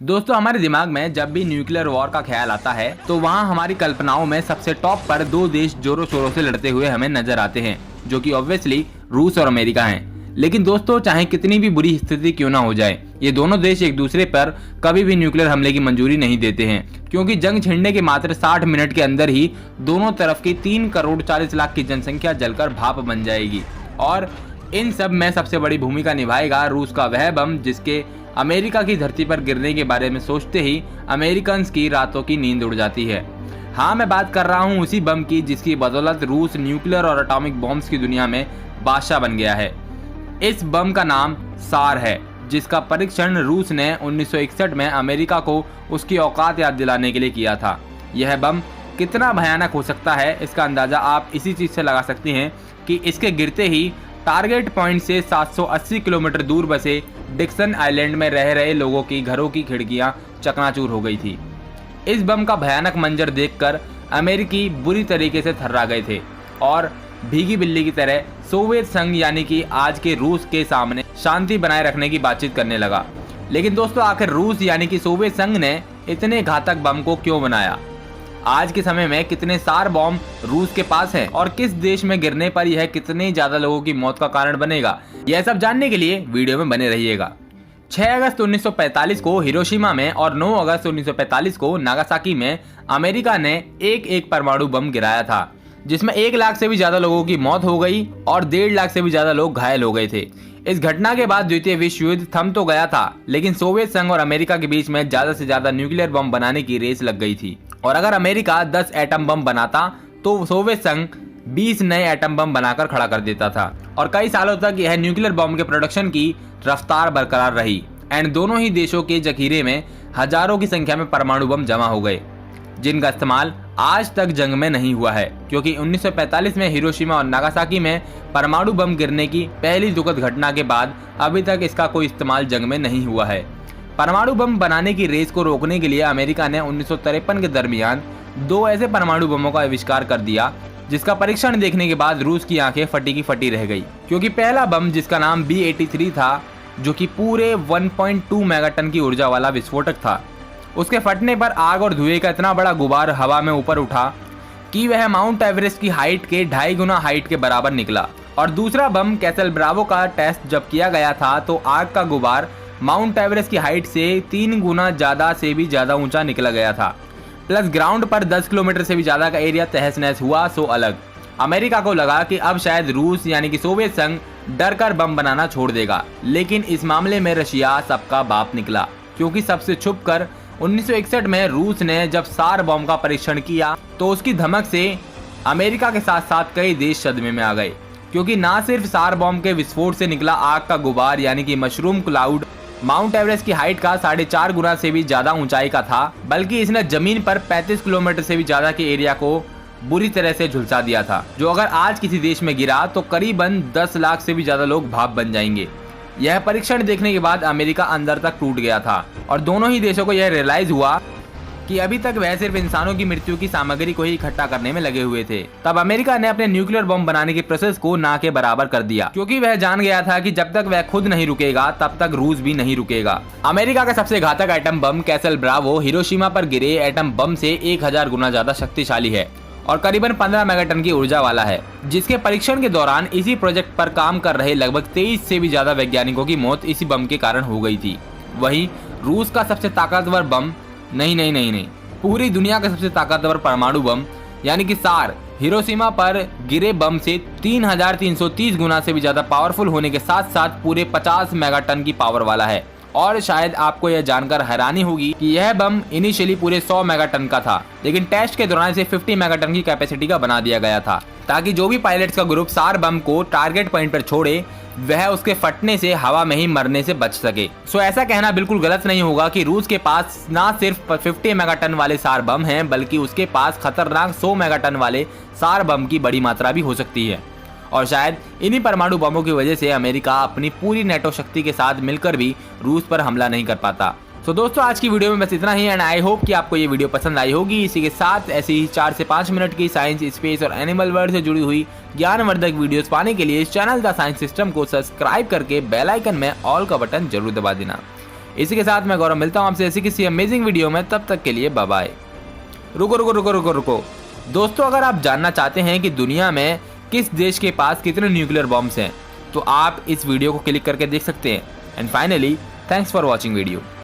दोस्तों, हमारे दिमाग में जब भी न्यूक्लियर वॉर का ख्याल आता है तो वहाँ हमारी कल्पनाओं में सबसे टॉप पर दो देश जोरों शोरों से लड़ते हुए हमें नजर आते हैं, जो कि ऑब्वियसली रूस और अमेरिका हैं। लेकिन दोस्तों, चाहे कितनी भी बुरी स्थिति क्यों ना हो जाए, ये दोनों देश एक दूसरे पर कभी भी न्यूक्लियर हमले की मंजूरी नहीं देते हैं, क्योंकि जंग छिड़ने के मात्र 60 मिनट के अंदर ही दोनों तरफ की 3 करोड़ 40 लाख की जनसंख्या जलकर भाप बन जाएगी। और इन सब में सबसे बड़ी भूमिका निभाएगा रूस का वह बम जिसके अमेरिका की धरती पर गिरने के बारे में सोचते ही अमेरिकन की रातों की नींद उड़ जाती है। हाँ, मैं बात कर रहा हूँ उसी बम की जिसकी बदौलत रूस न्यूक्लियर और एटॉमिक बॉम्ब्स की दुनिया में बादशाह बन गया है। इस बम का नाम सार है, जिसका परीक्षण रूस ने 1961 में अमेरिका को उसकी औकात याद दिलाने के लिए किया था। यह बम कितना भयानक हो सकता है, इसका अंदाजा आप इसी चीज से लगा सकते हैं कि इसके गिरते ही टारगेट पॉइंट से 780 किलोमीटर दूर बसे डिक्सन आइलैंड में रह रहे लोगों की घरों की खिड़कियां चकनाचूर हो गई थी। इस बम का भयानक मंजर देखकर अमेरिकी बुरी तरीके से थर्रा गए थे और भीगी बिल्ली की तरह सोवियत संघ यानी कि आज के रूस के सामने शांति बनाए रखने की बातचीत करने लगा। लेकिन दोस्तों, आखिर रूस यानी कि सोवियत संघ ने इतने घातक बम को क्यों बनाया? आज के समय में कितने सार बॉम्ब रूस के पास हैं और किस देश में गिरने पर यह कितने ज्यादा लोगों की मौत का कारण बनेगा, यह सब जानने के लिए वीडियो में बने रहिएगा। 6 अगस्त 1945 को हिरोशिमा में और 9 अगस्त 1945 को नागासाकी में अमेरिका ने एक परमाणु बम गिराया था, जिसमें 1 लाख से भी ज्यादा लोगों की मौत हो गई और 1.5 लाख से भी ज्यादा लोग घायल हो गए थे। इस घटना के बाद द्वितीय विश्व युद्ध थम तो गया था, लेकिन सोवियत संघ और अमेरिका के बीच में ज्यादा से ज्यादा न्यूक्लियर बम बनाने की रेस लग गई थी। और अगर अमेरिका 10 एटम बम बनाता तो सोवियत संघ 20 नए एटम बम बनाकर खड़ा कर देता था। और कई सालों तक यह न्यूक्लियर बम के प्रोडक्शन की रफ्तार बरकरार रही एंड दोनों ही देशों के जखीरे में हजारों की संख्या में परमाणु बम जमा हो गए, जिनका इस्तेमाल आज तक जंग में नहीं हुआ है, क्योंकि 1945 में हिरोशिमा और नागासाकी में परमाणु बम गिरने की पहली दुखद घटना के बाद अभी तक इसका कोई इस्तेमाल जंग में नहीं हुआ है। परमाणु बम बनाने की रेस को रोकने के लिए अमेरिका ने 1953 के दरमियान 2 ऐसे परमाणु बमों का आविष्कार कर दिया, जिसका परीक्षण देखने के बाद रूस की आंखें फटी की फटी रह गई। क्योंकि पहला बम, जिसका नाम B-83 था, जो कि पूरे 1.2 मेगाटन की ऊर्जा वाला विस्फोटक था, उसके फटने पर आग और धुएं का इतना बड़ा गुबार हवा में ऊपर उठा कि वह माउंट एवरेस्ट की हाइट के 2.5 गुना हाइट के बराबर निकला। और दूसरा बम कैसल ब्रावो का टेस्ट जब किया गया था तो आग का गुबार माउंट एवरेस्ट की हाइट से 3 गुना ज्यादा से भी ज्यादा ऊंचा निकला गया था। प्लस ग्राउंड पर 10 किलोमीटर से भी ज्यादा का एरिया तहस नहस हुआ। सो अलग अमेरिका को लगा कि अब शायद रूस यानी कि सोवियत संघ डर कर बम बनाना छोड़ देगा, लेकिन इस मामले में रशिया सबका बाप निकला, क्योंकि सबसे छुप कर 1961 में रूस ने जब सार बम का परीक्षण किया तो उसकी धमक से अमेरिका के साथ साथ कई देश सदमे में आ गए, क्योंकि ना सिर्फ सार बम के विस्फोट से निकला आग का गुबार यानी कि मशरूम क्लाउड माउंट एवरेस्ट की हाइट का 4.5 गुना से भी ज्यादा ऊंचाई का था, बल्कि इसने जमीन पर 35 किलोमीटर से भी ज्यादा के एरिया को बुरी तरह से झुलसा दिया था, जो अगर आज किसी देश में गिरा तो करीबन 10 लाख से भी ज्यादा लोग भाप बन जाएंगे। यह परीक्षण देखने के बाद अमेरिका अंदर तक टूट गया था और दोनों ही देशों को यह रियलाइज हुआ कि अभी तक वह सिर्फ इंसानों की मृत्यु की सामग्री को ही इकट्ठा करने में लगे हुए थे। तब अमेरिका ने अपने न्यूक्लियर बम बनाने की प्रोसेस को ना के बराबर कर दिया, क्योंकि वह जान गया था कि जब तक वह खुद नहीं रुकेगा तब तक रूस भी नहीं रुकेगा। अमेरिका का सबसे घातक atom bomb castle Bravo Hiroshima पर गिरे एटम बम से 1000 गुना ज्यादा शक्तिशाली है और करीबन 15 मेगाटन की ऊर्जा वाला है, जिसके परीक्षण के दौरान इसी प्रोजेक्ट पर काम कर रहे लगभग 23 से भी ज्यादा वैज्ञानिकों की मौत इसी बम के कारण हो गई थी। वहीं रूस का सबसे ताकतवर बम नहीं, पूरी दुनिया का सबसे ताकतवर परमाणु बम यानी कि सार हिरोशिमा पर गिरे बम से 3330 गुना से भी ज्यादा पावरफुल होने के साथ साथ पूरे 50 मेगाटन की पावर वाला है। और शायद आपको यह जानकर हैरानी होगी कि यह बम इनिशियली पूरे 100 मेगाटन का था, लेकिन टेस्ट के दौरान इसे 50 मेगाटन की कैपेसिटी का बना दिया गया था, ताकि जो भी पायलट्स का ग्रुप सार बम को टारगेट पॉइंट पर छोड़े वह उसके फटने से हवा में ही मरने से बच सके। सो ऐसा कहना बिल्कुल गलत नहीं होगा कि रूस के पास ना सिर्फ 50 मेगाटन वाले सार बम हैं, बल्कि उसके पास खतरनाक 100 मेगाटन वाले सार बम की बड़ी मात्रा भी हो सकती है। और शायद इन्हीं परमाणु बमों की वजह से अमेरिका अपनी पूरी नेटो शक्ति के साथ मिलकर भी रूस पर हमला नहीं कर पाता। तो दोस्तों, आज की वीडियो में बस इतना ही एंड आई होप कि आपको ये वीडियो पसंद आई होगी। इसी के साथ ऐसी ही 4 से 5 मिनट की साइंस, स्पेस और एनिमल वर्ल्ड से जुड़ी हुई ज्ञानवर्धक वीडियोस पाने के लिए इस चैनल द साइंस सिस्टम को सब्सक्राइब करके बेल आइकन में ऑल का बटन जरूर दबा देना। इसी के साथ मैं गौरव मिलता हूँ आपसे ऐसी किसी अमेजिंग वीडियो में, तब तक के लिए बाय बाय। रुको रुको रुको रुको रुको दोस्तों, अगर आप जानना चाहते हैं कि दुनिया में किस देश के पास कितने न्यूक्लियर बॉम्ब्स हैं तो आप इस वीडियो को क्लिक करके देख सकते हैं। And finally thanks for watching video.